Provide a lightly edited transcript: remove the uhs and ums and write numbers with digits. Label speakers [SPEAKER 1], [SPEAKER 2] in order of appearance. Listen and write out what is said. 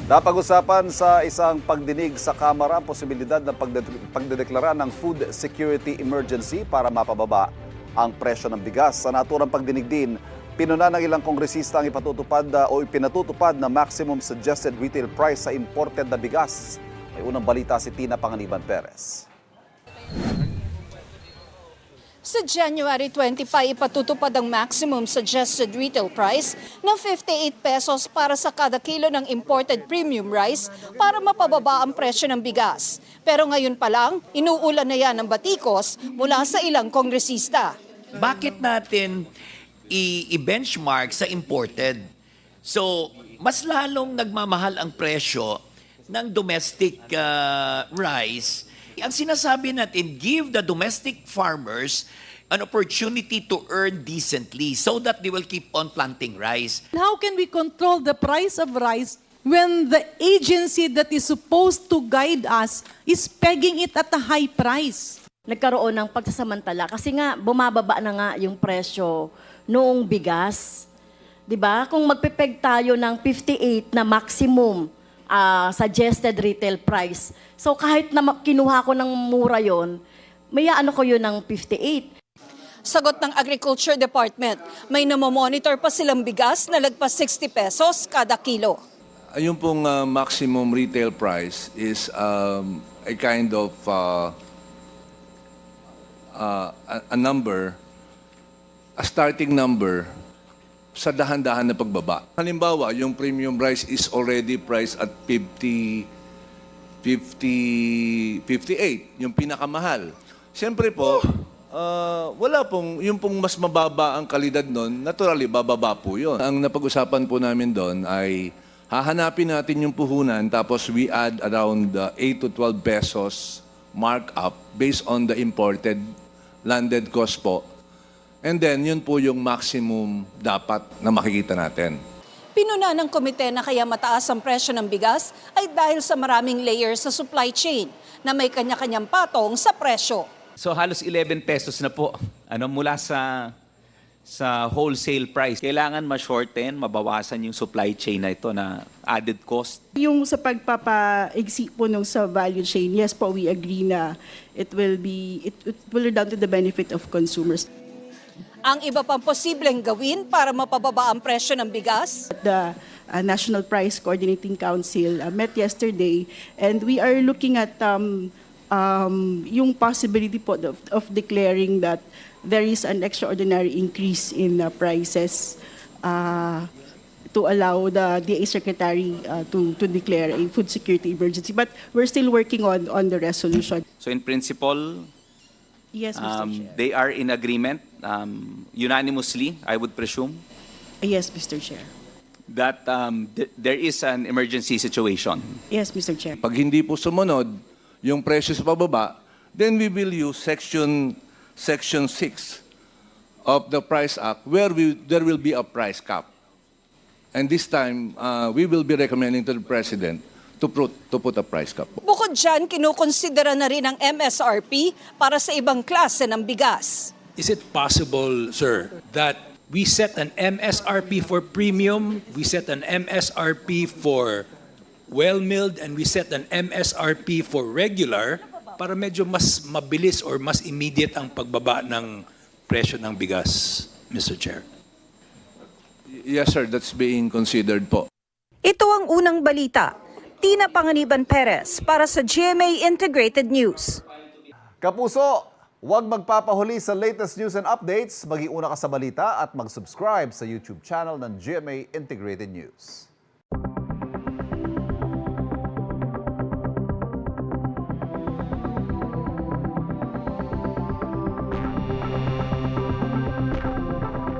[SPEAKER 1] Napag-usapan sa isang pagdinig sa Kamara ang posibilidad ng pagdedeklara ng food security emergency para mapababa ang presyo ng bigas. Sa naturang pagdinig din, pinuna ng ilang kongresista ang ipinatutupad na maximum suggested retail price sa imported na bigas. May unang balita si Tina Panganiban Perez.
[SPEAKER 2] Sa January 25, ipatutupad ang maximum suggested retail price na 58 pesos para sa kada kilo ng imported premium rice para mapababa ang presyo ng bigas. Pero ngayon pa lang, inuulan na yan ng batikos mula sa ilang kongresista.
[SPEAKER 3] Bakit natin i-benchmark sa imported? So, mas lalong nagmamahal ang presyo ng domestic rice. Ang sinasabi natin, give the domestic farmers an opportunity to earn decently so that they will keep on planting rice.
[SPEAKER 4] How can we control the price of rice when the agency that is supposed to guide us is pegging it at a high price?
[SPEAKER 5] Nagkaroon ng pagsasamantala kasi nga bumababa na nga yung presyo noong bigas. 'Di ba? Kung magpepeg tayo ng 58 na maximum suggested retail price. So kahit na kinuha ko ng mura yon, may ano ko yun ng 58.
[SPEAKER 2] Sagot ng Agriculture Department, may namomonitor pa silang bigas na lagpas 60 pesos kada kilo.
[SPEAKER 6] Yung pong maximum retail price is a kind of a number, a starting number sa dahan-dahan na pagbaba. Halimbawa, yung premium rice is already priced at 58, yung pinakamahal. Siyempre po, wala pong, yung pong mas mababa ang kalidad nun, naturally, bababa po yun. Ang napag-usapan po namin doon ay hahanapin natin yung puhunan tapos we add around 8 to 12 pesos markup based on the imported landed cost po. And then, yun po yung maximum dapat na makikita natin.
[SPEAKER 2] Pinuna ng komite na kaya mataas ang presyo ng bigas ay dahil sa maraming layers sa supply chain na may kanya-kanyang patong sa presyo.
[SPEAKER 7] So halos 11 pesos na po mula sa wholesale price. Kailangan ma-shorten, mabawasan yung supply chain na ito na added cost.
[SPEAKER 8] Yung sa pagpapa-exit po nung sa value chain, yes po, we agree na it will down to the benefit of consumers.
[SPEAKER 2] Ang iba pang posibleng gawin para mapababa ang presyo ng bigas?
[SPEAKER 8] The National Price Coordinating Council met yesterday and we are looking at yung possibility po of declaring that there is an extraordinary increase in prices to allow the DA Secretary to declare a food security emergency. But we're still working on the resolution.
[SPEAKER 7] So in principle,
[SPEAKER 8] Yes, Mr. Chair.
[SPEAKER 7] they are in agreement unanimously, I would presume,
[SPEAKER 8] Yes, Mr. Chair.
[SPEAKER 7] that there is an emergency situation.
[SPEAKER 8] Yes, Mr. Chair.
[SPEAKER 6] Pag hindi po sumunod yung presyo sa pababa, then we will use Section 6 of the Price Act where there will be a price cap. And this time, we will be recommending to the President to put a price cap.
[SPEAKER 2] Bukod dyan, kinukonsidera na rin ang MSRP para sa ibang klase ng bigas.
[SPEAKER 9] Is it possible, sir, that we set an MSRP for premium, we set an MSRP for well-milled, and we set an MSRP for regular para medyo mas mabilis or mas immediate ang pagbaba ng presyo ng bigas, Mr. Chair?
[SPEAKER 6] Yes, sir, that's being considered po.
[SPEAKER 2] Ito ang unang balita. Tina Panganiban Perez para sa GMA Integrated News.
[SPEAKER 1] Kapuso, huwag magpapahuli sa latest news and updates. Mag-iuna ka sa balita at mag-subscribe sa YouTube channel ng GMA Integrated News.